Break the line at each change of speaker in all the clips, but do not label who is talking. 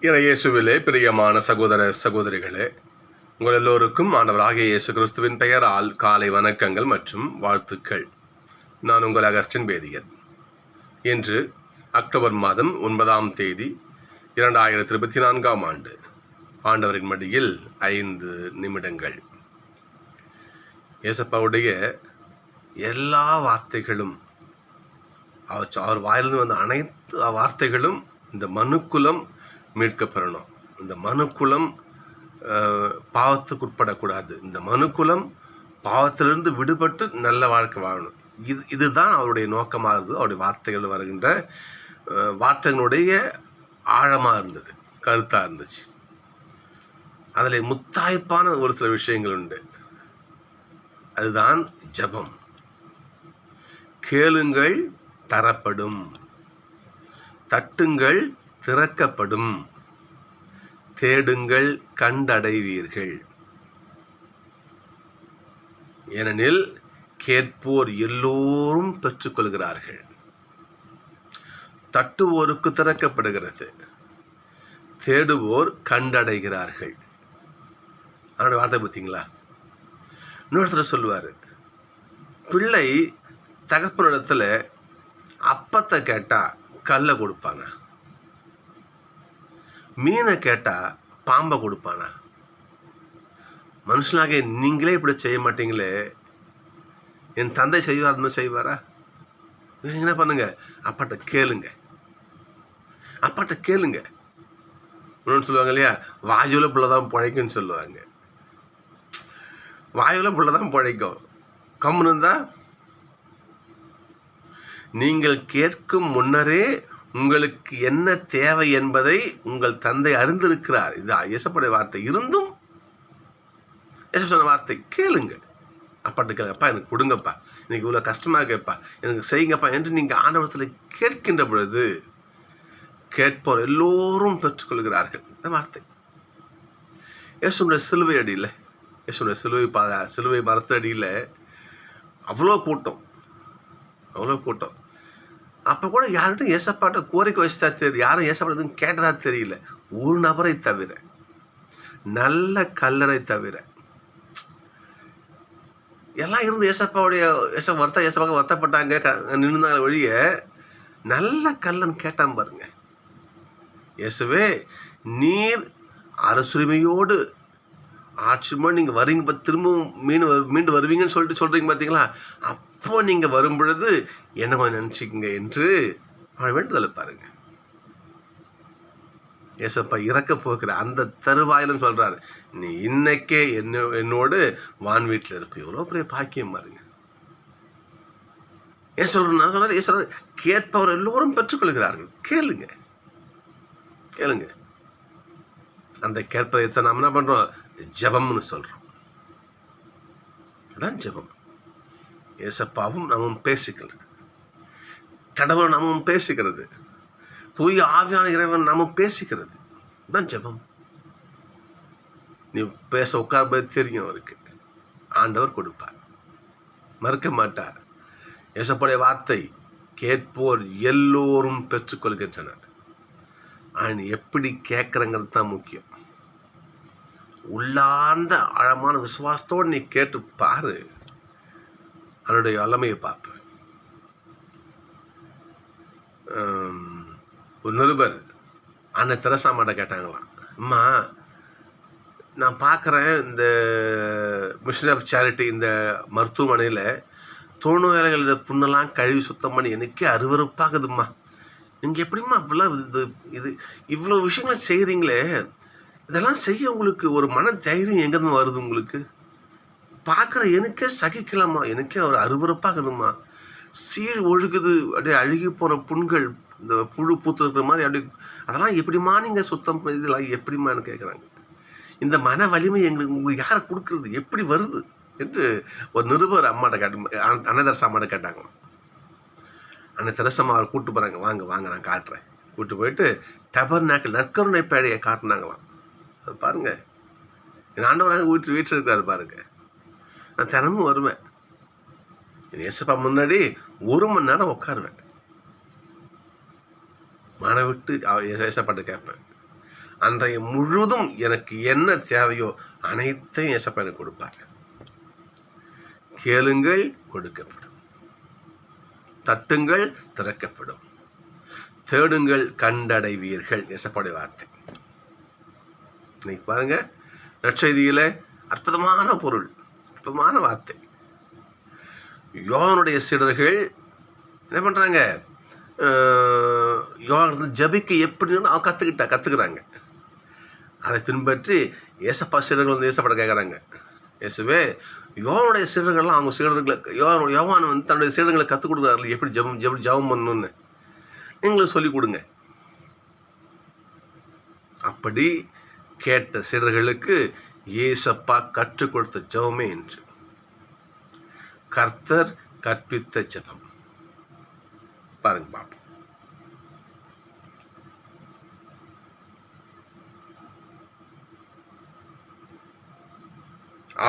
இயேசுவிலே பிரியமான சகோதர சகோதரிகளே, உங்கள் எல்லோருக்கும் ஆண்டவராகிய இயேசு கிறிஸ்துவின் பெயரால் காலை வணக்கங்கள் மற்றும் வாழ்த்துக்கள். நான் உங்கள் அகஸ்டின் வேதியன். இன்று அக்டோபர் மாதம் 9ஆம் தேதி 2024ஆம் ஆண்டு. ஆண்டவரின் மடியில் 5 நிமிடங்கள். இயேசப்பாவுடைய எல்லா வார்த்தைகளும், அவர் வாயிலிருந்து வந்த அனைத்து வார்த்தைகளும் இந்த மனுக்குலம் மீட்கப்பெறணும். இந்த மனுக்குலம் பாவத்துக்கு உட்படக்கூடாது. இந்த மனுக்குலம் பாவத்திலிருந்து விடுபட்டு நல்ல வாழ்க்கை வாழணும். இதுதான் அவருடைய நோக்கமாக இருந்தது. அவருடைய வார்த்தைகள் வருகின்ற வார்த்தைகளுடைய ஆழமாக இருந்தது, கருத்தாக இருந்துச்சு. அதில் முத்தாய்ப்பான ஒரு சில விஷயங்கள் உண்டு. அதுதான் ஜெபம். கேளுங்கள் தரப்படும், தட்டுங்கள் திறக்கப்படும், தேடுங்கள் கண்டடைவீர்கள். ஏனெனில் கேட்போர் எல்லோரும் பெற்றுக்கொள்கிறார்கள், தட்டுவோருக்கு திறக்கப்படுகிறது, தேடுவோர் கண்டடைகிறார்கள். அவனுடைய வார்த்தை பார்த்தீங்களா? இன்னொருத்தர சொல்லுவார், பிள்ளை தகப்பனிடத்துல அப்பத்தை கேட்டால் கல்லை கொடுப்பாங்க, மீனை கேட்டால் பாம்பை கொடுப்பானா? மனுஷனாக நீங்களே இப்படி செய்ய மாட்டீங்களே, என் தந்தை செய்வார், அது மாதிரி செய்வாரா? என்ன பண்ணுங்க, அப்பாட்ட கேளுங்க, அப்பாட்ட கேளுங்க. இன்னொன்று சொல்லுவாங்க இல்லையா, வாயுல புள்ளதான் பிழைக்கும்னு சொல்லுவாங்க. வாயுல புள்ளதான் பிழைக்கும், கம்முன்னு இருந்தா. நீங்கள் கேட்கும் முன்னரே உங்களுக்கு என்ன தேவை என்பதை உங்கள் தந்தை அறிந்திருக்கிறார். இது இயேசுவுடைய வார்த்தை. இருந்தும் இயேசு சொன்ன வார்த்தை, கேளுங்க, அப்பாட்ட கேளுங்க. அப்பா எனக்கு கொடுங்கப்பா, இன்னைக்கு இவ்வளோ கஷ்டமாக கேட்பா, எனக்கு செய்யுங்கப்பா என்று நீங்கள் ஆண்டவரத்தில் கேட்கின்ற பொழுது கேட்போர் எல்லோரும் பெற்றுக்கொள்கிறார்கள். இந்த வார்த்தை இயேசுடைய சிலுவை அடியில், இயேசுடைய சிலுவை மரத்து அடியில் அவ்வளோ கூட்டம், அவ்வளோ கூட்டம். அப்போ கூட யார்கிட்டும் ஏசப்பாட்ட கோரிக்கை வச்சுதா தெரியுது, யாரும் ஏசப்பாட்டதுன்னு கேட்டதா தெரியல. ஒரு நபரை தவிர, நல்ல கல்லனை தவிர. எல்லாம் இருந்து ஏசப்பாவுடைய ஏசப்பாக்க வருத்தப்பட்டாங்க, நின்றுந்தாங்க வழிய நல்ல கல்லன் கேட்டான் பாருங்க. இயேசுவே, நீர் அரசுரிமையோடு ஆட்சியுமா நீங்கள் வரீங்க, திரும்பவும் மீண்டு வருவீங்கன்னு சொல்கிறீங்க பார்த்தீங்களா? அப்போ நீங்கள் வரும் பொழுது என்ன கொஞ்சம் நினச்சிக்கங்க என்று அவன் வேண்டுதலை பாருங்க. ஏசப்பா இறக்க போகிற அந்த தருவாயிலும் சொல்றாரு, நீ இன்னைக்கே என்னோடு வான் வீட்டில் இருப்ப. எவ்வளோ பெரிய பாக்கியம் பாருங்க. ஏன் சொல்ற, கேட்பவர் எல்லோரும் பெற்றுக்கொள்கிறார்கள். கேளுங்க, கேளுங்க. அந்த கேட்பதை நாம் என்ன பண்றோம்? ஜெபம்னு சொல்றோம். அதான் ஜெபம். ஏசப்பாவும் நாமும் பேசிக்கிறது, கடவுள் நாமும் பேசிக்கிறது, தூய ஆவியான இறைவன் நாமும் பேசிக்கிறது. தான் ஜெபம். நீ பேச உட்கார்பது தெரியும் அவருக்கு. ஆண்டவர் கொடுப்பார், மறுக்க மாட்டார். ஏசப்பாவுடைய வார்த்தை, கேட்போர் எல்லோரும் பெற்றுக்கொள்கின்றனர். ஆனால் எப்படி கேட்குறங்கிறது தான் முக்கியம். உள்ளார்ந்த ஆழமான விசுவாசத்தோடு நீ கேட்டு பாரு, அவனுடைய வல்லமையை பார்ப்ப. ஒரு நிருபர் அன்னை தெரசா மாட்ட கேட்டாங்களாம், அம்மா நான் பார்க்குறேன் இந்த மிஷன் ஆஃப் சேரிட்டி இந்த மருத்துவமனையில் தொழுநோயாளிகளோட புண்ணெல்லாம் கழுவி சுத்தம் பண்ணி எனக்கே அருவருப்பாகுதும்மா. நீங்கள் எப்படிம்மா அப்படிலாம் இது இவ்வளோ விஷயங்களை செய்கிறீங்களே, இதெல்லாம் செய்ய உங்களுக்கு ஒரு மன தைரியம் எங்கேருந்து வருது? உங்களுக்கு பார்க்குற எனக்கே சகிக்கலாமா, எனக்கே ஒரு அருவருப்பாகுதுமா. சீழ் ஒழுகுது, அப்படியே அழுகி போன புண்கள், இந்த புழு பூத்து இருக்கிற மாதிரி அப்படி, அதெல்லாம் எப்படிமா நீங்கள் சுத்தம் இதெல்லாம் எப்படிமான்னு கேட்குறாங்க. இந்த மன வலிமை உங்களுக்கு யாரை கொடுக்குறது, எப்படி வருது என்று ஒரு நிருபர் அம்மாட்ட அன்னை தெரசா அம்மாட்ட கேட்டாங்களாம். அன்னை தெரசம்மா அவரை கூப்பிட்டு போகிறாங்க, வாங்க வாங்க நான் காட்டுறேன். கூப்பிட்டு போயிட்டு டபர்நாக்கிள் நற்கருணை பேழையை காட்டினாங்களாம். அது பாருங்க, என் ஆண்டவராக வீட்டில் இருக்காரு பாருங்க. நான் தினமும் வருவேன், ஏசப்பா முன்னாடி 1 மணி நேரம் உட்காருவேன். மன விட்டு ஏசப்பாட்ட கேட்பேன். அன்றைய முழுவதும் எனக்கு என்ன தேவையோ அனைத்தையும் ஏசப்பா எனக்கு கொடுப்பார். கேளுங்கள் கொடுக்கப்படும், தட்டுங்கள் திறக்கப்படும், தேடுங்கள் கண்டடைவீர்கள். ஏசப்பாவுடைய வார்த்தை. இன்னைக்கு பாருங்க, நற்செய்தியில அற்புதமான பொருள், அற்புதமான வார்த்தை. யோவானுடைய சீடர்கள் என்ன பண்றாங்க? யோவான் ஜபிக்க எப்படின்னு அவன் கத்துக்கிறாங்க. அதை பின்பற்றி ஏசப்பா சீடர்கள் வந்து ஏசப்பட கேட்குறாங்க, இயேசுவே யோவானுடைய சீடர்கள்லாம் அவங்க சீடர்களுக்கு யோவான் வந்து தன்னுடைய சீடர்களை கற்றுக் கொடுக்குறாரு, எப்படி ஜபம் பண்ணணும்னு நீங்களும் சொல்லிக் கொடுங்க. அப்படி கேட்ட சீடர்களுக்கு ஏசப்பா கற்றுக் கொடுத்த ஜபமே என்று கர்த்தர் கற்பித்த ஜபம். பாருங்க பாப்போம்.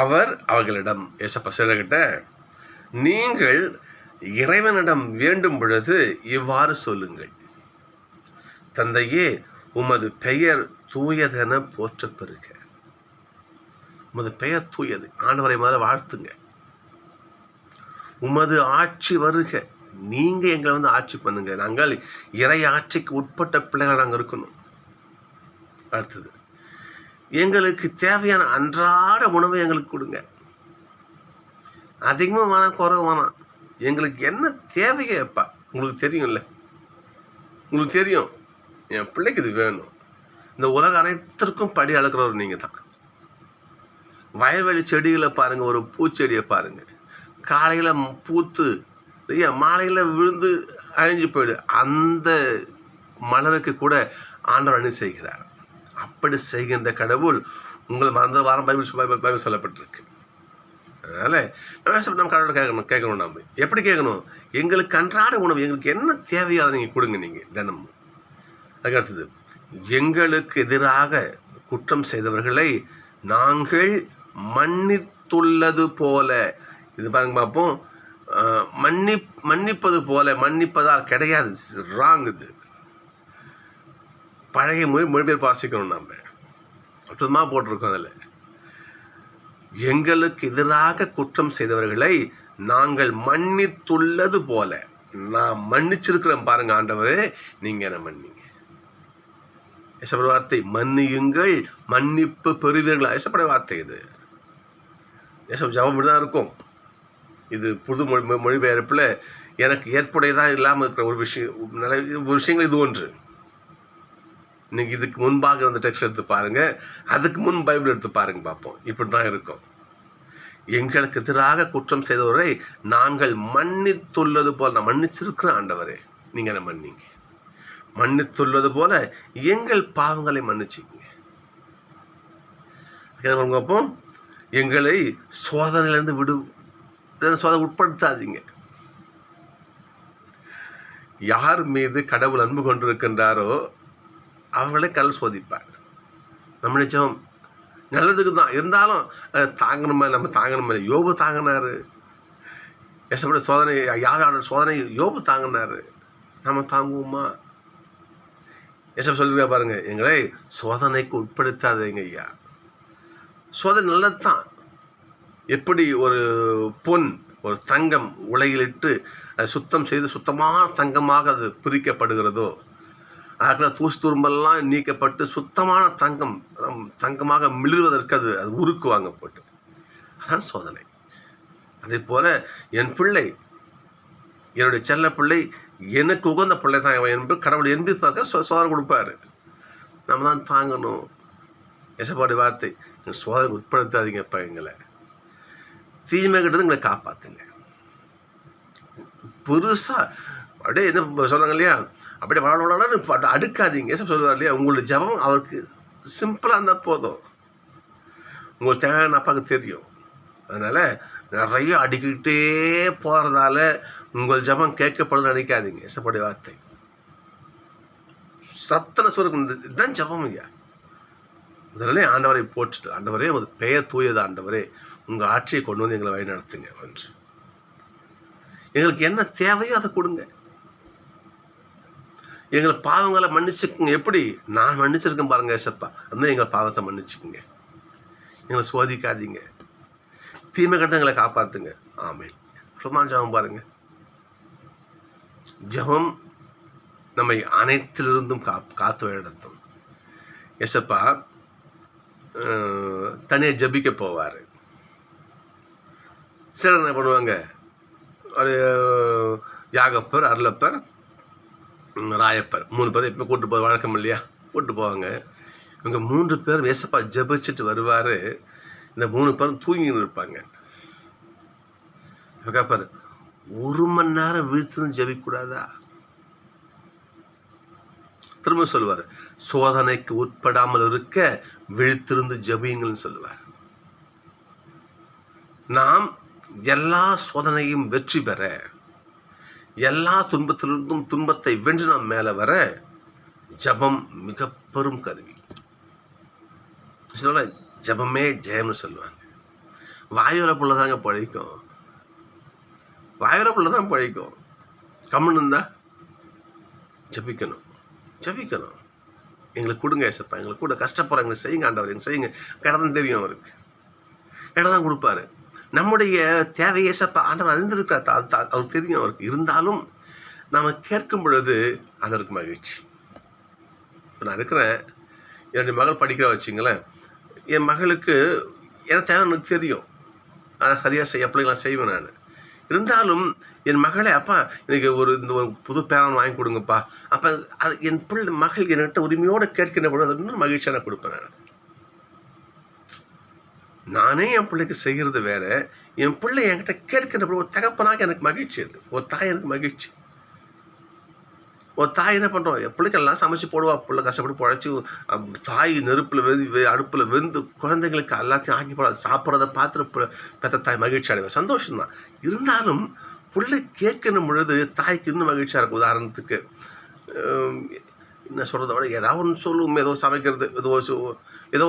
அவர் அவர்களிடம், ஏசப்பா சீடர்கிட்ட, நீங்கள் இறைவனிடம் வேண்டும் பொழுது இவ்வாறு சொல்லுங்கள், தந்தையே உமது பெயர் தூயதென போற்ற பெறுக. உமது பெயர் தூயது, ஆண்டவரை மாதிரி வாழ்த்துங்க. உமது ஆட்சி வருக, நீங்க எங்களை வந்து ஆட்சி பண்ணுங்க, நாங்கள் இறை ஆட்சிக்கு உட்பட்ட பிள்ளைகள் நாங்கள் இருக்கணும். அடுத்தது, எங்களுக்கு தேவையான அன்றாட உணவை எங்களுக்கு கொடுங்க. அதிகமாக வேணாம், குறைவு வேணாம், எங்களுக்கு என்ன தேவையப்பா உங்களுக்கு தெரியும்ல, உங்களுக்கு தெரியும் என் பிள்ளைக்கு இது வேணும். இந்த உலக அனைத்திற்கும் படி அளக்கிறவர் நீங்க தான். வயல்வெளி செடிகளை பாருங்க, ஒரு பூச்செடியை பாருங்க, காலையில பூத்து மாலையில விழுந்து அழிஞ்சு போயிடு, அந்த மலருக்கு கூட ஆண்டவர் அணி செய்கிறார். அப்படி செய்கின்ற கடவுள் உங்களை மறந்த வாரம் பைபிள் சொல்லப்பட்டிருக்கு. அதனால நம்ம கடவுளை கேட்கணும். நம்ம எப்படி கேட்கணும்? எங்களுக்கு அன்றாட உணவு, எங்களுக்கு என்ன தேவையோ அதை நீங்கள் கொடுங்க, நீங்கள் தினமும். அதுக்கடுத்தது, எங்களுக்கு எதிராக குற்றம் செய்தவர்களை நாங்கள் மன்னித்துள்ளது போல. இது பாருங்க பார்ப்போம். மன்னிப்பது போல, மன்னிப்பதா கிடையாது, ராங். இது பழைய மொழிபெயர்ப்பு வாசிக்கணும். நம்ம அற்புதமாக போட்டிருக்கோம். அதில் எங்களுக்கு எதிராக குற்றம் செய்தவர்களை நாங்கள் மன்னித்துள்ளது போல, நான் மன்னிச்சிருக்கிறேன் பாருங்க ஆண்டவரே, நீங்க என்ன மன்னிங்க. ஏசப்பட வார்த்தை, மன்னியுங்கள் மன்னிப்பு பெறுவீர்கள். ஏசப்பட வார்த்தை இது. ஏசப்ப ஜபம் தான் இருக்கும். இது புது மொழிபெயர்ப்பில் எனக்கு ஏற்புடையதாக இல்லாமல் இருக்கிற ஒரு விஷயங்கள் இது ஒன்று. இன்னைக்கு இதுக்கு முன்பாக இருந்த டெக்ஸ்ட் எடுத்து பாருங்க, அதுக்கு முன் பைபிள் எடுத்து பாருங்க, பார்ப்போம். இப்படி தான் இருக்கும். எங்களுக்கு எதிராக குற்றம் செய்தவரை நாங்கள் மன்னித்துள்ளது போல, நான் மன்னிச்சிருக்கிறேன் ஆண்டவரே, நீங்க என்ன மன்னிங்க. மன்னித்துள்ளது போல எங்கள் பாவங்களை மன்னிச்சிங்க. அப்போ எங்களை சோதனையிலிருந்து சோதனை உட்படுத்தாதீங்க. யார் மீது கடவுள் அன்பு கொண்டிருக்கின்றாரோ அவங்களே கடவுள் சோதிப்பார். நம்ம நிச்சயம் நல்லதுக்கு தான் இருந்தாலும் தாங்கணுமா, நம்ம தாங்கணுமா. யோபு தாங்கினாரு. ஏசப்பட சோதனை, யாரோட சோதனை யோபு தாங்கினாரு. நம்ம தாங்குவோமா? ஏசப்ப சொல்லிருக்கா பாருங்க, எங்களை சோதனைக்கு உட்படுத்தாதீங்க ஐயா. சோதனை நல்லது தான். எப்படி ஒரு பொன், ஒரு தங்கம் உலையிலிட்டு சுத்தம் செய்து சுத்தமான தங்கமாக அது பிரிக்கப்படுகிறதோ, அதுக்குள்ள தூசு துரும்பெல்லாம் நீக்கப்பட்டு சுத்தமான தங்கமாக மிளிர்வதற்கு அது உருக்குவாங்க போட்டு. அதான் சோதனை. அதே போல என் பிள்ளை, என்னுடைய செல்ல பிள்ளை, எனக்கு உகந்த பிள்ளை தான் என்று கடவுள் என்பிப்பாக்க சோதனை கொடுப்பாரு. நம்ம தான் தாங்கணும். எசப்பாடி வார்த்தை, சோதனை உட்படுத்தாதீங்கப்பா, எங்களை தீமை கிட்டது எங்களை காப்பாத்துங்க. பெருசா அப்படியே என்ன சொல்றாங்க இல்லையா, அப்படியே வளர்ந்து அடுக்காதீங்க. சொல்லுவார் இல்லையா, உங்களுடைய ஜபம் அவருக்கு சிம்பிளா இருந்தா போதும். உங்களுக்கு தேவையான அப்பாவுக்கு தெரியும். அதனால நிறைய அடிக்கிட்டே போறதால உங்கள் ஜபம் கேட்கப்படுதுன்னு நினைக்காதீங்க. எசப்பாடி வார்த்தை சத்தன சுருக்கம், இதுதான் ஜபம் ஐயா. முதல்ல ஆண்டவரை போற்றுது. ஆண்டவரே, உமது பெயர் தூயது. ஆண்டவரே, உங்க ஆட்சியை கொண்டு வந்து எங்களை வழி நடத்துங்க என்று. எங்களுக்கு என்ன தேவையோ அதை கொடுங்க. எங்களை பாவங்களை மன்னிச்சுக்குங்க. எப்படி? நான் மன்னிச்சிருக்கேன் பாருங்க ஏசப்பா. அந்த எங்களை பாவத்தை மன்னிச்சுக்குங்க. எங்களை சோதிக்காதீங்க. தீமை கட்ட எங்களை காப்பாத்துங்க. ஆமென். சும்மா ஜெபம் பாருங்க. ஜெபம் நம்மை அனைத்திலிருந்தும் காத்து வழிநடத்தும். ஏசப்பா தனியாக ஜபிக்க போவார். சிலர் என்ன பண்ணுவாங்க, ஒரு யாகப்பர், அருளப்பர், ராயப்பர் 3 பேர் இப்போ கூப்பிட்டு போய் வழக்கம் இல்லையா, கூப்பிட்டு போவாங்க. இவங்க 3 பேரும் ஏசப்பா ஜபிச்சுட்டு வருவார். இந்த 3 பேரும் தூங்கின்னு இருப்பாங்க. கேட்பாரு, 1 மணி நேரம் வீழ்த்துன்னு ஜபிக்கூடாதா? திரும்ப சொல்லுவார், சோதனைக்கு உட்படாமல் இருக்க விழித்திருந்து ஜபியுங்கள்னு சொல்லுவார். நாம் எல்லா சோதனையும் வெற்றி பெற, எல்லா துன்பத்திலிருந்தும் துன்பத்தை வென்று நாம் மேல வர ஜபம் மிக பெரும் கருவி. சொல்ல ஜபமே ஜெயம்னு சொல்லுவாங்க. வாயுர புள்ளதாங்க பழிக்கும், வாயுர புள்ளதான் பழிக்கும். கம்முன்னு இருந்தா ஜபிக்கணும், ஜபிக்கணும். எங்களுக்கு கொடுங்க ஏசப்பா, எங்களுக்கு கூட கஷ்டப்படுற எங்களுக்கு செய்யுங்க ஆண்டவர், எங்களுக்கு செய்யுங்க. கடதான் தெரியும் அவருக்கு, கடதான் கொடுப்பாரு. நம்முடைய தேவையை ஏசப்பா ஆண்டவர் அறிந்திருக்கிறார், அவருக்கு தெரியும் அவருக்கு. இருந்தாலும் நாம் கேட்கும் பொழுது அதற்கு மகிழ்ச்சி. இப்போ நான் இருக்கிறேன், என்னுடைய மகள் படிக்கிற வச்சுங்களேன். என் மகளுக்கு எனக்கு தேவை எனக்கு தெரியும், அதை சரியாக செய்ய பிள்ளைங்களாம் செய்வேன் நான். இருந்தாலும் என் மகளே, அப்பா எனக்கு ஒரு புது பேரன் வாங்கி கொடுங்கப்பா, அப்போ அது என் மகள் என்கிட்ட உரிமையோடு கேட்கின்ற பொழுது அது இன்னும் மகிழ்ச்சியாக நான் கொடுப்பேன் நான். நானே என் பிள்ளைக்கு செய்கிறது வேற, என் பிள்ளை என்கிட்ட கேட்கின்ற பொழுது ஒரு தகப்பனாக எனக்கு மகிழ்ச்சி. அது ஒரு தாய் எனக்கு மகிழ்ச்சி. ஒரு தாய் என்ன பண்ணுறோம், என் பிள்ளைக்கெல்லாம் சமைச்சு போடுவா, பிள்ளை கஷ்டப்பட்டு பொழைச்சி தாய் நெருப்பில் அடுப்பில் வெந்து குழந்தைங்களுக்கு எல்லாத்தையும் ஆக்கி போட சாப்பிட்றத பார்த்துட்டு பெற்ற தாய் மகிழ்ச்சி அடைவேன், சந்தோஷம்தான். இருந்தாலும் பிள்ளை கேட்கணும் பொழுது தாய்க்கு இன்னும் மகிழ்ச்சியாக இருக்கும். உதாரணத்துக்கு என்ன சொல்கிறத விட ஏதாவது ஒன்று சொல்லுவோமே, ஏதோ சமைக்கிறது, ஏதோ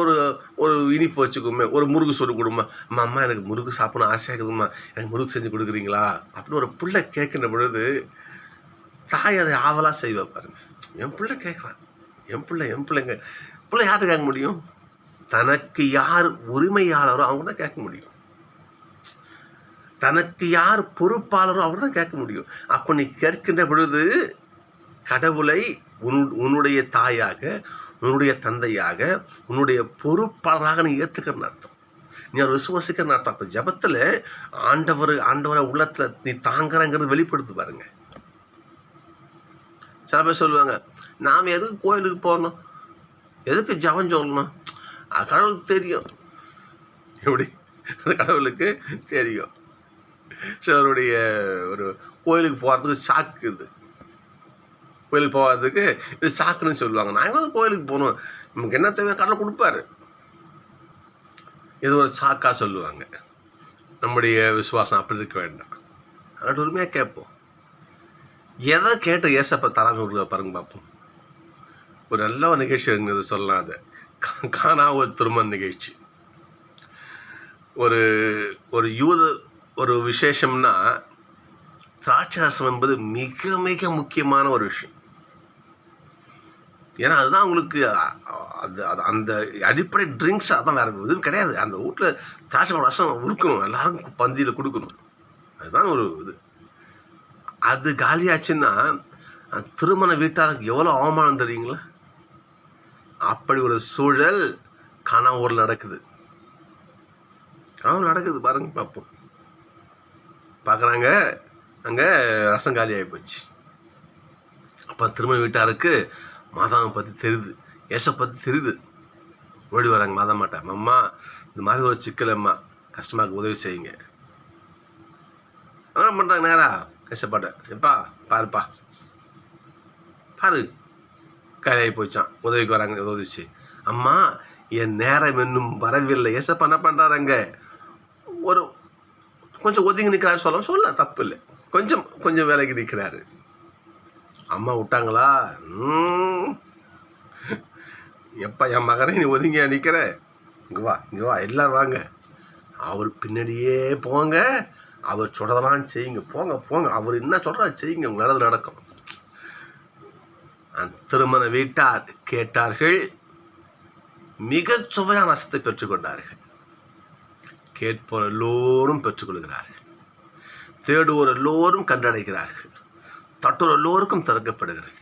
ஒரு இனிப்பு வச்சுக்கோமே, ஒரு முறுக்கு சொல்லி கொடுமா, அம்மா எனக்கு முறுக்கு சாப்பிடணும் ஆசையாக இருக்குதும்மா, எனக்கு முறுக்கு செஞ்சு கொடுக்குறீங்களா அப்படின்னு ஒரு பிள்ளை கேட்கின்ற பொழுது தாய் அதை ஆவலாக செய்வா பாருங்க. என் பிள்ளை கேட்குறான், என் பிள்ளைங்க பிள்ளை யார்கிட்ட கேட்க முடியும்? தனக்கு யார் உரிமையாளரோ அவங்க தான் கேட்க முடியும். தனக்கு யார் பொறுப்பாளரோ அவர் தான் கேட்க முடியும். அப்போ நீ கேட்கின்ற பொழுது கடவுளை உன்னுடைய தாயாக, உன்னுடைய தந்தையாக, உன்னுடைய பொறுப்பாளராக நீ ஏற்றுக்கிறன்னு அர்த்தம். நீ அவர் விசுவாசிக்கிறன்னு அர்த்தம். அப்போ ஜபத்தில் ஆண்டவரை உள்ளத்தில் நீ தாங்குறங்கிறது வெளிப்படுத்து பாருங்க. சில பேர் சொல்லுவாங்க, நாம் எதுக்கு கோயிலுக்கு போகணும், எதுக்கு ஜபம் சொல்லணும், அது கடவுளுக்கு தெரியும். எப்படி? அது கடவுளுக்கு தெரியும். சிலருடைய ஒரு கோயிலுக்கு போகிறதுக்கு சாக்கு, இது கோயிலுக்கு போகிறதுக்கு இது சாக்குன்னு சொல்லுவாங்க. நான் எவ்வளோ கோயிலுக்கு போகணும், நமக்கு என்ன தேவை கடவுள் கொடுப்பாரு, இது ஒரு சாக்காக சொல்லுவாங்க. நம்முடைய விசுவாசம் அப்படி இருக்க வேண்டாம். அதோட உரிமையாக கேட்போம். எதை கேட்ட ஏசப்பா தராமல் கொடுக்க பாருங்க பார்ப்போம். ஒரு நல்ல ஒரு நிகழ்ச்சி இருந்தது சொல்லலாம். அதை காணா ஒரு திருமண நிகழ்ச்சி. ஒரு ஒரு விசேஷம்னா திராட்சரசம் என்பது மிக மிக முக்கியமான ஒரு விஷயம். ஏன்னா அதுதான் உங்களுக்கு அந்த அடிப்படை ட்ரிங்க்ஸ், அதான் வேற எதுவும் கிடையாது. அந்த வீட்டில் திராட்சை ரசம் இருக்கணும், எல்லாருக்கும் பந்தியில் கொடுக்கணும். அதுதான் ஒரு இது. அது காலியாச்சுன்னா திருமண வீட்டாருக்கு எவ்வளோ அவமானம் தெரியுங்களா? அப்படி ஒரு சூழல் காணாவூரில் நடக்குது. பாருங்க பார்ப்போம். பார்க்குறாங்க, அங்கே ரசம் காலி ஆகி போச்சு. அப்போ திருமண வீட்டாருக்கு மாதாவை பற்றி தெரியுது, ஏசப்பை பற்றி தெரியுது. ஓடி வராங்க மாதா மாட்டேன், அம்மா இந்த மாதிரி ஒரு சிக்கலம்மா, கஷ்டமாக உதவி செய்யுங்க. என்ன பண்ணுறாங்க, நேரா கஷ்டப்பட்டேன், எப்பா பாருப்பா பாரு காலியாகி போச்சான், உதவிக்கு வராங்க. உதவிச்சு, அம்மா என் நேரம் இன்னும் வரவில்லை. ஏசப்பா என்ன பண்ணுறாருங்க, கொஞ்சம் ஒதுங்கி நிற்கிறாரு, சொல்ல தப்பு இல்லை, கொஞ்சம் வேலைக்கு நிற்கிறாரு. அம்மா விட்டாங்களா, எப்பா என் மகனே நீ ஒதுங்கியா நிற்கிற, இங்கே வா எல்லாரும் வாங்க, அவர் பின்னாடியே போங்க, அவர் சொல்றதெல்லாம் செய்யுங்க, போங்க அவர் என்ன சொல்கிறா செய்யுங்க, உங்களால் நடக்கும். அந்த திருமண வீட்டார் கேட்டார்கள், மிக சுவையான ரசத்தை பெற்றுக்கொண்டார்கள். கேட்போர் எல்லோரும் பெற்றுக்கொள்கிறார்கள், தேடுவோர் எல்லோரும் கண்டடைகிறார்கள், தட்டோர் எல்லோருக்கும் திறக்கப்படுகிறது.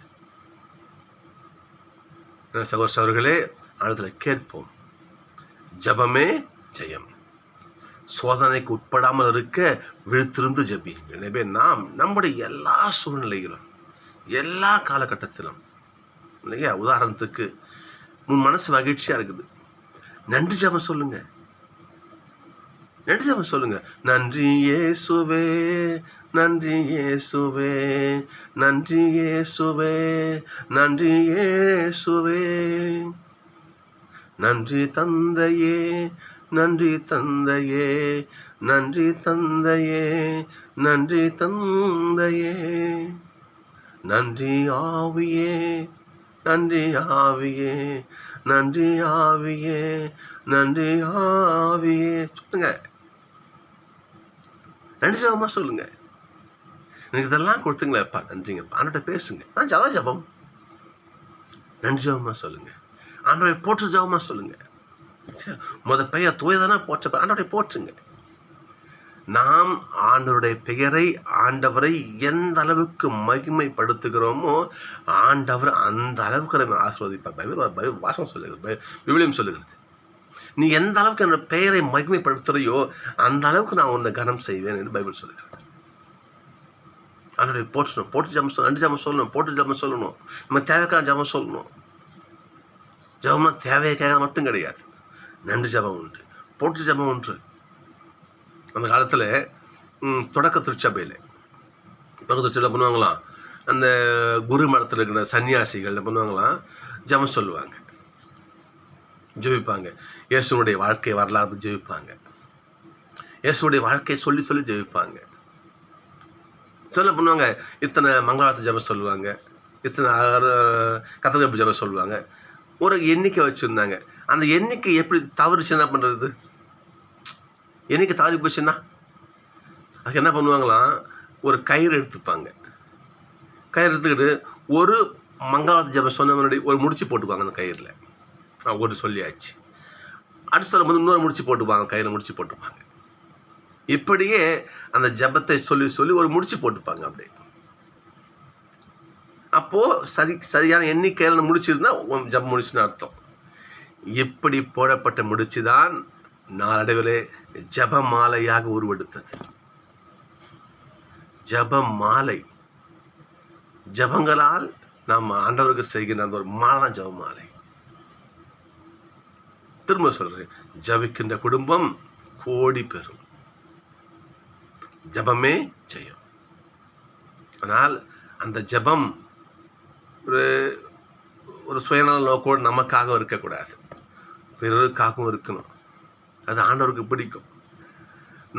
சகோதரர்களே, ஆழத்தில் கேட்போம். ஜபமே ஜெயம். சோதனைக்கு உட்படாமல் இருக்க விழித்திருந்து ஜபியுங்கள். எனவே நாம் நம்முடைய எல்லா சூழ்நிலைகளும், எல்லா காலகட்டத்திலும் இல்லையா, உதாரணத்துக்கு உன் மனசு மகிழ்ச்சியா இருக்குது, நன்றி ஜபம் சொல்லுங்க. நன்றி ஜபம் சொல்லுங்க. நன்றி இயேசுவே, நன்றி இயேசுவே, நன்றி இயேசுவே, நன்றி இயேசுவே, நன்றி தந்தையே, நன்றி தந்தையே, நன்றி தந்தையே, நன்றி தந்தையே, நன்றி ஆவியே, நன்றி ஆவியே, நன்றி ஆவியே, நன்றி ஆவியே. சொல்லுங்க, நன்றி ஜபமா சொல்லுங்க. எனக்கு இதெல்லாம் கொடுத்துங்களேப்பா, நன்றிங்கப்பா, ஆண்டோட பேசுங்க. அதான் ஜபம். நன்றி ஜபமா சொல்லுங்க. ஆண்டவரை போற்று ஜபமா சொல்லுங்க. பெயர் தூயதானா போற்ற, ஆண்டவரை போற்றுங்க. நாம் ஆண்டவருடைய பெயரை, ஆண்டவரை எந்த அளவுக்கு மகிமைப்படுத்துகிறோமோ ஆண்டவர் அந்த அளவுக்கு நம்ம ஆசீர்வதிப்பார். பைபிள் வாசம் சொல்லுகிறது, விவிலியம் சொல்லுகிறது. நீ எந்த அளவுக்கு என்னோட பெயரை மகிமைப்படுத்துறையோ அந்த அளவுக்கு நான் உன்னை கனம் செய்வேன் என்று பைபிள் சொல்லுகிறது. ஆண்டவரை போற்றணும், போட்டு ஜபம் சொல்லணும், நன்றி ஜபம் சொல்லணும், போட்டு ஜபம் சொல்லணும், நம்ம தேவைக்கான ஜபம் சொல்லணும். ஜபம்னா தேவையை கேட்க மட்டும் கிடையாது, நன்றி ஜபம் உண்டு, போட்டு ஜபம் உண்டு. அந்த காலத்தில் தொடக்க திருச்சபையில் பண்ணுவாங்களாம், அந்த குரு மடத்தில் இருக்கிற சன்னியாசிகள் பண்ணுவாங்களாம், ஜபம் சொல்லுவாங்க, ஜெபிப்பாங்க. இயேசுனுடைய வாழ்க்கை வரலாறு ஜெபிப்பாங்க, இயேசுனுடைய வாழ்க்கையை சொல்லி சொல்லி ஜெபிப்பாங்க. சொல்ல பண்ணுவாங்க, இத்தனை மங்களாத்து ஜபம் சொல்லுவாங்க, இத்தனை கத்தகப்பு ஜபம் சொல்லுவாங்க. ஒரு எண்ணிக்கை வச்சுருந்தாங்க. அந்த எண்ணிக்கை எப்படி தவறுச்சு என்ன பண்ணுறது? எண்ணிக்கை தவறி போச்சுன்னா அதுக்கு என்ன பண்ணுவாங்களாம், ஒரு கயிறு எடுத்துப்பாங்க. கயிறு எடுத்துக்கிட்டு ஒரு மங்களாத்து ஜபம் சொன்ன முன்னாடி ஒரு முடிச்சு போட்டுக்குவாங்க அந்த கயிறில். ஒரு சொல்லியாச்சு. அடுத்த சொல்லும் போது இன்னொரு முடிச்சு போட்டுப்பாங்க, கயிறு முடிச்சு போட்டுப்பாங்க. இப்படியே அந்த ஜபத்தை சொல்லி சொல்லி ஒரு முடிச்சு போட்டுப்பாங்க. அப்படி அப்போது சரியான எண்ணிக்கையில் முடிச்சிருந்தா ஜபம் முடிச்சுன்னு அர்த்தம். இப்படி போடப்பட்ட முடிச்சுதான் நாளடைவிலே ஜப மாலையாக உருவெடுத்தது. ஜப மாலை, ஜபங்களால் நாம் ஆண்டவருக்கு செய்கின்ற அந்த ஒரு மாலை தான் ஜப மாலை. திரும்ப சொல்றேன், ஜபிக்கின்ற குடும்பம் கோடி பெறும். ஜபமே ஜெயம். ஆனால் அந்த ஜபம் ஒரு சுயநல நோக்கோடு நமக்காக இருக்கக்கூடாது, பிறருக்காகவும் இருக்கணும். அது ஆண்டவருக்கு பிடிக்கும்.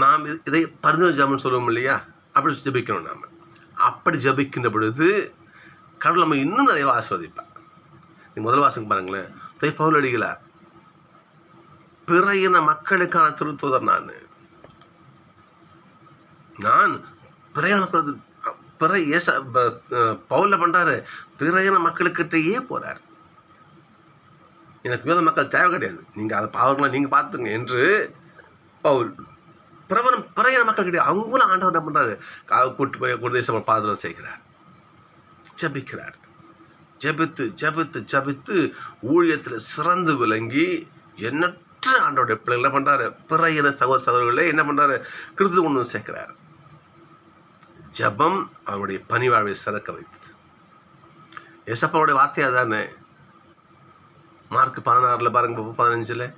நாம் இதை பரிந்துரை ஜபம் சொல்லுவோம் இல்லையா, அப்படி ஜபிக்கணும். நாம் அப்படி ஜபிக்கின்ற பொழுது கடவுள் நம்ம இன்னும் நிறைய ஆசீர்வதிப்பார். நீ முதல் வாசகம் பாருங்களேன், பவுல் அடிகளார், பிற இன மக்களுக்கான திருத்தூதர் நான் பிற இன மக்கள் பவுல்ல பண்றாரு, பிற இன மக்களுக்கிட்டேயே போறார். எனக்கு யூத மக்கள் தேவை கிடையாது, நீங்க அதை பாவங்களை நீங்க பார்த்துங்க என்று பவுல் பிற இன மக்கள் கிடையாது, அவங்களும் ஆண்டவர் என்ன பண்றாரு, கூட்டு போய் ஒரு தேசம் பாதுகாப்பு செய்கிறார், ஜபிக்கிறார். ஜபித்து ஜபித்து ஜபித்து ஊழியத்தில் சிறந்து விளங்கி எண்ணற்ற ஆண்டோடைய பிள்ளைகள் என்ன பண்றாரு, பிற இன சகோதரர்களே என்ன பண்றாரு, கிறிஸ்து ஒன்று சேர்க்கிறார். ஜபம் அவருடைய பணிவாழ்வை சிறக்க வைத்தது. ஏசப்பாவுடைய வார்த்தை அதானே. மார்க் 16 பாருங்க, 15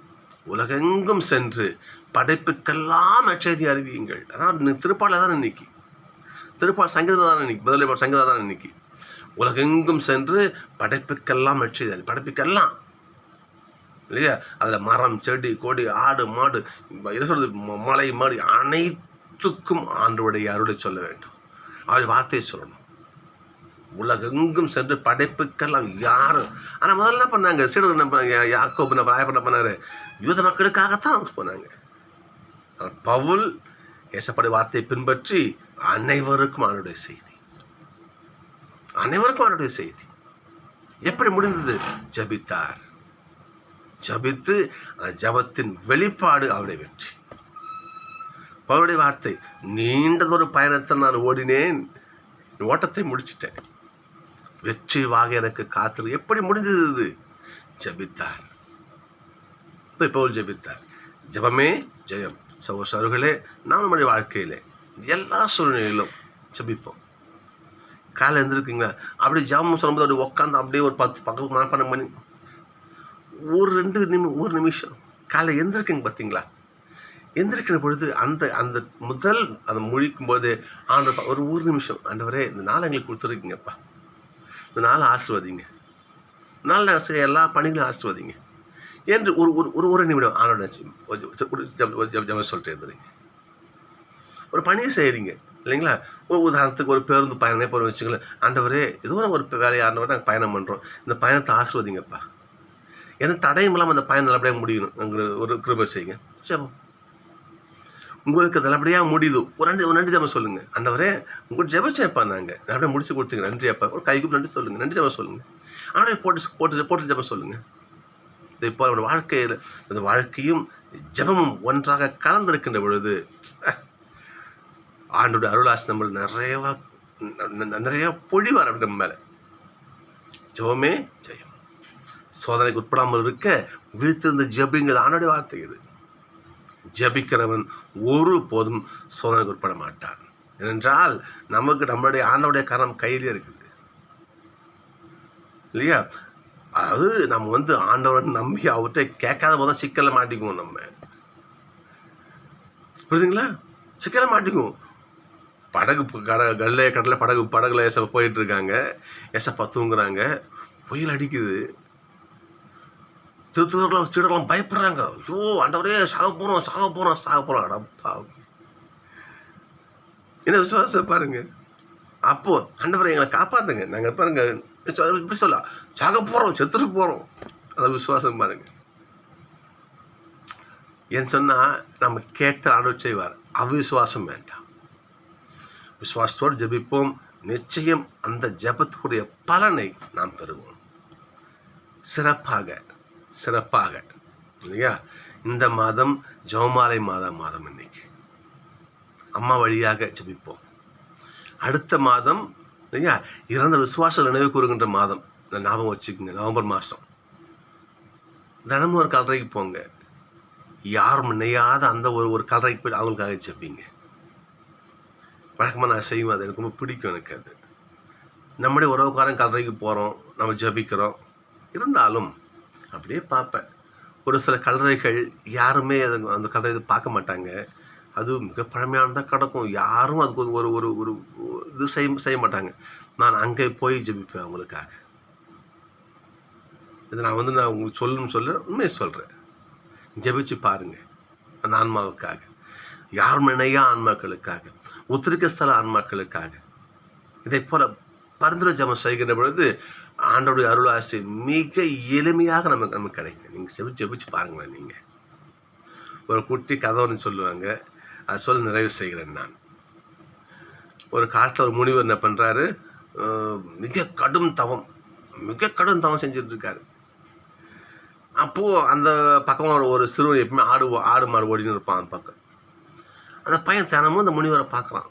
உலகெங்கும் சென்று படைப்புக்கெல்லாம் நற்செய்தி அறிவியுங்கள். அதான் திருப்பாளர் தான் இன்னைக்கு, திருப்பாள் சங்கீதம் தான் இன்னைக்கு, முதல்ல சங்கீதம் தான் இன்னைக்கு. உலகெங்கும் சென்று படைப்புக்கெல்லாம் நற்செய்தி, படைப்புக்கெல்லாம் இல்லையா, அதில் மரம் செடி கொடி ஆடு மாடு என்ன சொல்றது, மலை மாடு அனைத்துக்கும் ஆண்டவருடைய அருளை சொல்ல வேண்டும், அவருடைய வார்த்தையை சொல்லணும். உலகெங்கும் சென்று படைப்புக்கெல்லாம் யாரும். ஆனால் முதல்ல என்ன பண்ணாங்க, சீடர்கள் என்ன பண்ணாங்க, யாக்கோபு என்ன பண்ணாரு, யூத மக்களுக்காகத்தான் போனாங்க. பவுல் ஏசப்படி வார்த்தையை பின்பற்றி அனைவருக்கும் அவனுடைய செய்தி, அனைவருக்கும் அவனுடைய செய்தி. எப்படி முடிந்தது? ஜபித்தார். ஜபித்து ஜபத்தின் வெளிப்பாடு அவருடைய வெற்றி. பவுலுடைய வார்த்தை, நீண்டதொரு பயணத்தை நான் ஓடினேன், ஓட்டத்தை முடிச்சிட்டேன், வெற்றி வாக எனக்கு காத்திரு. எப்படி முடிந்தது? ஜபித்தார். பவுல் ஜபித்தார். ஜபமே ஜெயம். சகோதரர்களே, நாம் நம்முடைய வாழ்க்கையிலே எல்லா சூழ்நிலையிலும் ஜபிப்போம். காலை எழுந்திருக்கீங்களா, அப்படி ஜபம் சொல்லும்போது அப்படி உட்காந்து அப்படியே ஒரு 10 பக்கம் மனப்பாடம் பண்ணி ஒரு நிமிஷம் காலை எந்திருக்கீங்க பார்த்தீங்களா? எந்திருக்கிற பொழுது அந்த முதல் அதை முழிக்கும் போது ஆண்டவர் ஒரு நிமிஷம், ஆண்டவரே இந்த நாளை எங்களுக்கு கொடுத்துருக்கீங்கப்பா, இந்த நாளை ஆசீர்வதிங்க, நாளை எல்லா பணிகளையும் ஆசீர்வதிங்க என்று ஒரு நிமிடம் ஆண்டோட ஜபம் சொல்லிட்டு எழுதுறீங்க. ஒரு பணியை செய்கிறீங்க இல்லைங்களா? உதாரணத்துக்கு ஒரு பேருந்து பயணமே போகிற வச்சுங்களேன், ஆண்டவரே ஏதோ ஒரு வேலையானவரை நாங்கள் பயணம் பண்ணுறோம், இந்த பயணத்தை ஆசீர்வதிங்கப்பா, எந்த தடையும் இல்லாமல் அந்த பயணம் நல்லபடியாக முடியணும், ஒரு கிருபை செய்யுங்க. ஜபம். உங்களுக்கு நல்லபடியாக முடியுது, ஒரு நன்றி ஜபம் சொல்லுங்கள். ஆண்டவரே உங்களுக்கு ஜெபிச்சேப்பா, நாங்கள் நல்லபடியாக முடிச்சு கொடுத்தீங்க, நன்றி அப்பா. ஒரு கைக்கு நன்றி சொல்லுங்கள், நன்றி ஜபம் சொல்லுங்கள். ஆண்டவரே போட்டு ஜபம் சொல்லுங்கள். இதை இப்போ அவருடைய வாழ்க்கையில் அந்த வாழ்க்கையும் ஜபமும் ஒன்றாக கலந்திருக்கின்ற பொழுது ஆண்டோட அருளாசி நம்ம நிறைய பொழிவார் அப்படி நம்ம மேலே. ஜபமே ஜெயம். சோதனைக்கு உட்படாமல் இருக்க விழித்திருந்த ஜபிங்கிறது ஆண்டோடைய வார்த்தை. இது ஜபிக்கிறவன் ஒரு போதும் சோதனைக்கு உட்பட மாட்டான். ஏனென்றால் நமக்கு நம்மளுடைய ஆண்டவுடைய கரம் கையிலே இருக்குது இல்லையா? அதாவது நம்ம ஆண்டவரை நம்பி அவர்கிட்ட கேட்காத போதும் சிக்கலை மாட்டிக்குவோம். நம்ம புரியுதுங்களா? சிக்கலை மாட்டிக்குவோம். கடலை படகுல போயிட்டு இருக்காங்க, ஏசப்பா தூங்குறாங்க, புயல் அடிக்குது, சீடர்களும் பயப்படுறாங்க. ஐயோ ஆண்டவரே சாக போறோம் அடப்பா. என்ன விசுவாசம் பாருங்க. அப்போ ஆண்டவரை எங்களை காப்பாத்துங்க, நாங்க பாருங்க இப்படி சொல்லலாம், சாக போறோம், செத்துட்டு போறோம், அந்த விசுவாசம் பாருங்க. ஏன்னு சொன்னா நம்ம கேட்ட ஆண்டவர் செய்வார். அவிசுவாசம் வேண்டாம், விசுவாசத்தோடு ஜபிப்போம். நிச்சயம் அந்த ஜபத்துக்குரிய பலனை நாம் பெறுவோம். சிறப்பாக இல்லையா? இந்த மாதம் ஜெபமாலை மாதம் இன்னைக்கு அம்மா வழியாக ஜபிப்போம். அடுத்த மாதம் இல்லையா, இறந்த விசுவாச நினைவு கூறுகின்ற மாதம். ஞாபகம் வச்சுக்கோங்க, நவம்பர் மாதம் தினமும் ஒரு கல்லறைக்கு போங்க. யாரும் நினையாத அந்த ஒரு கல்லறைக்கு போய் அவங்களுக்காக ஜபிங்க. வழக்கமாக நான் செய்வேன், அது எனக்கு ரொம்ப பிடிக்கும். எனக்கு அது நம்முடைய உறவுக்காரன் கல்லறைக்கு போகிறோம், நம்ம ஜபிக்கிறோம். இருந்தாலும் அப்படியே பார்ப்பேன், ஒரு சில கல்லறைகள் யாருமே அந்த கல்லறை பார்க்க மாட்டாங்க. அது மிக பழமையானதாக கிடக்கும், யாரும் அதுக்கு ஒரு இது செய்ய மாட்டாங்க. நான் அங்கே போய் ஜபிப்பேன் அவங்களுக்காக. இது நான் உங்களுக்கு சொல்லணும்னு உண்மையை சொல்கிறேன். ஜபிச்சு பாருங்க, அந்த ஆன்மாவுக்காக, யாரும் நினையா ஆன்மாக்களுக்காக, உத்திரிக்க ஸ்தல ஆன்மாக்களுக்காக. இதை போல பரிந்துரை ஜபம் செய்கின்ற பொழுது ஆண்டோடைய அருளாசி மிக எளிமையாக நமக்கு கிடைக்கும். நீங்கள் ஜெபிச்சு பாருங்களேன். நீங்கள் ஒரு குட்டி கதை ஒன்று சொல்லுவாங்க, அது சொல்ல நிறைவு செய்கிறேன் நான். ஒரு காட்டில் ஒரு முனிவர் என்ன பண்ணுறாரு, மிக கடும் தவம் செஞ்சுட்டு இருக்காரு. அப்போது அந்த பக்கம் ஒரு சிறுவன் எப்பவுமே ஆடு மாடு ஓடின்னு இருப்பான். அந்த பக்கம் அந்த பையன் தினமும் அந்த முனிவரை பார்க்குறான்.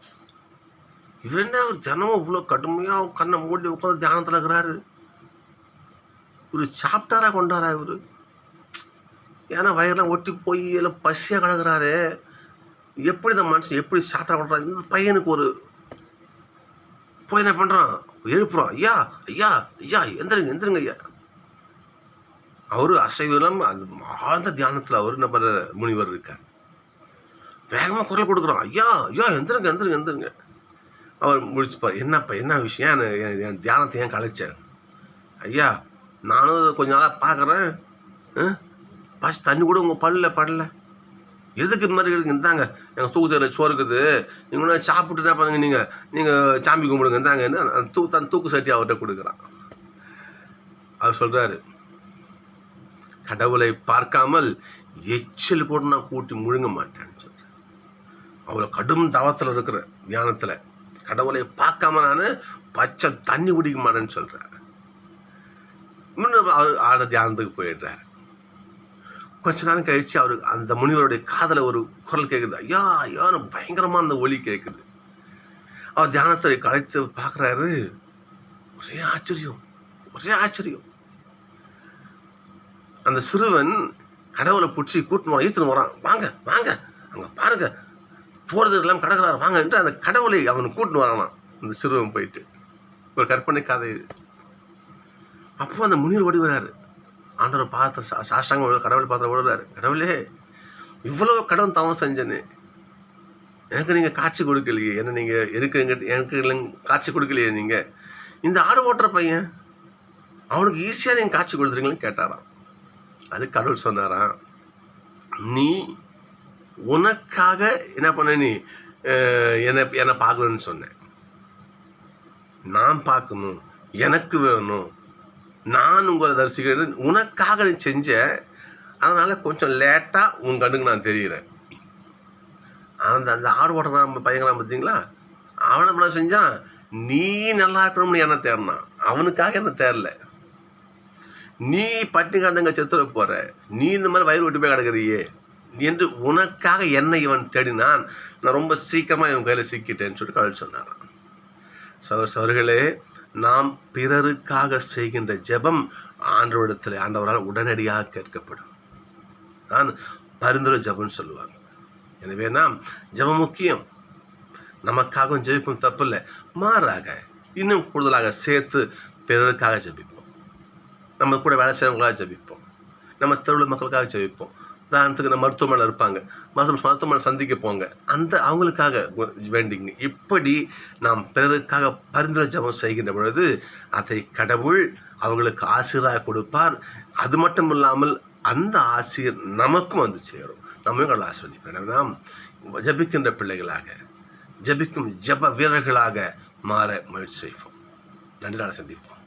இவர் என்ன ஒரு தினமும் இவ்வளோ கடுமையாக கண்ணை மூடி உட்காந்து தியானத்தில் இருக்கிறாரு, இவர் சாப்பிட்டாரா கொண்டாரா இவர்? ஏன்னா வயிறெல்லாம் ஒட்டி போய் எல்லாம் பசியாக கிடக்குறாரு. எப்படி இந்த மனுஷன் எப்படி சாப்பிட்டா கொண்டாரு? இந்த பையனுக்கு போய் என்ன பண்ணுறான், எழுப்புறான். ஐயா ஐயா ஐயா எந்திருங்க ஐயா. அவரு அசைவு இல்லாமல் அந்த ஆழ்ந்த தியானத்தில் அவர் நம்ம முனிவர் இருக்கார். வேகமாக குரல் கொடுக்குறோம், ஐயா ஐயா எந்திருங்க. அவர் முடிச்சுப்பார், என்னப்பா என்ன விஷயம், என் தியானத்தை ஏன் கலைச்சேன்? ஐயா நானும் கொஞ்ச நாளாக பார்க்குறேன், பசி தண்ணி கூட உங்கள் படல, எதுக்கு இந்த மாதிரி இருக்குங்க? இந்தாங்க எங்கள் தூக்கு சோறு இருக்குது, நீங்கள் சாப்பிட்டு என்ன பண்ணுங்க, நீங்கள் சாமி கும்பிடுங்க, இந்தாங்க அந்த தூக்கு சட்டி அவர்கிட்ட கொடுக்குறான். அவர் சொல்கிறாரு, கடவுளை பார்க்காமல் எச்சில் போட்டு நான் கூட்டி முழுங்க மாட்டேன்னு சொல்கிறேன். அவ்வளோ கடும் தவத்தில் இருக்கிற தியானத்தில் கடவுளை பார்க்காம நான் பச்சை தண்ணி குடிக்க மாட்டேன்னு சொல்கிறேன். இன்னும் அவர் ஆழ்ந்த தியானத்துக்கு போயிடுறாரு. கொஞ்ச நேரம் கழிச்சு அவருக்கு அந்த முனிவருடைய காதில் ஒரு குரல் கேட்குது, ஐயா ஐயான்னு பயங்கரமாக அந்த ஒலி கேட்குது. அவர் தியானத்தை கலைத்து பார்க்குறாரு. ஒரே ஆச்சரியம், ஒரே ஆச்சரியம். அந்த சிறுவன் கடவுளை பிடிச்சி கூட்டின்னு வரான், ஈர்த்துன்னு வரான். வாங்க வாங்க அங்கே பாருங்க, போகிறது எல்லாம் கடற்கரை வாங்க என்று அந்த கடவுளை அவன் கூட்டின்னு வரானான். அந்த சிறுவன் போயிட்டு ஒரு கற்பனை கதை இது. அப்போ அந்த முனிவர் ஓடி வராரு. ஆண்டவர் பார்த்து சாஷ்டாங்கம் கடவுளை பார்த்து ஓடுறாரு. கடவுளே, இவ்வளோ கடன் தவம் செஞ்சேன்னு எனக்கு நீங்கள் காட்சி கொடுக்கலையே, என்ன நீங்கள் எனக்கு காட்சி கொடுக்கலையே. நீங்கள் இந்த ஆடு ஓட்டுற பையன் அவனுக்கு ஈஸியாக நீங்கள் காட்சி கொடுத்துருங்களேன்னு கேட்டாராம். அது கடவுள் சொன்னாராம், நீ உனக்காக என்ன பண்ண, நீ என்னை பார்க்கணுன்னு சொன்னேன். நான் பார்க்கணும், எனக்கு வேணும், நான் உங்களை தரிசிக்கிறேன், உனக்காக நீ செஞ்ச, அதனால் கொஞ்சம் லேட்டாக உன் கண்ணுக்கு நான் தெரிகிறேன். அந்த ஆடு ஓட்டுற பையங்களாம் பார்த்தீங்களா, அவனை என்ன செஞ்சான், நீ நல்லா இருக்கணும்னு என்ன தேர்னான், அவனுக்காக என்ன தேரல. நீ பட்டினி காந்தங்க செத்துற போற, நீ இந்த மாதிரி வயிறு விட்டு போய் கிடக்குறியே என்று உனக்காக என்னை இவன் தேடினான். நான் ரொம்ப சீக்கிரமாக இவன் கையில் சிக்கிட்டேன்னு சொல்லிட்டு கடவுள் சொன்னாரான். சகோதரர்களே, நாம் பிறருக்காக செய்கின்ற ஜெபம் ஆண்டவரிடத்தில் ஆண்டவரால் உடனடியாக கேட்கப்படும். தான் பரிந்துரை ஜெபம்னு சொல்லுவாங்க. எனவே நாம் ஜெபம் முக்கியம். நமக்காகவும் ஜெபிப்போம், தப்பு இல்லை. மாறாக இன்னும் கூடுதலாக சேர்த்து பிறருக்காக ஜெபிப்போம். நம்ம கூட வேலை செய்கிறவங்களாக ஜெபிப்போம். நம்ம தெருவில் மக்களுக்காக ஜெபிப்போம். உதாரணத்துக்கு நம்ம மருத்துவமனை இருப்பாங்க, மருத்துவமனை சந்திக்க போங்க, அவங்களுக்காக வேண்டிங்க. இப்படி நாம் பிறருக்காக பரிந்துரை ஜெபம் செய்கின்ற பொழுது அதை கடவுள் அவங்களுக்கு ஆசிரியராக கொடுப்பார். அது மட்டும் இல்லாமல் அந்த ஆசிரியர் நமக்கும் வந்து சேரும், நம்மையும் கடவுள் ஆசிர்வதிப்பார். நாம் ஜெபிக்கின்ற பிள்ளைகளாக, ஜெபிக்கும் ஜெப வீரர்களாக மாற முயற்சி செய்வோம். நன்றி, நாளை சந்திப்போம்.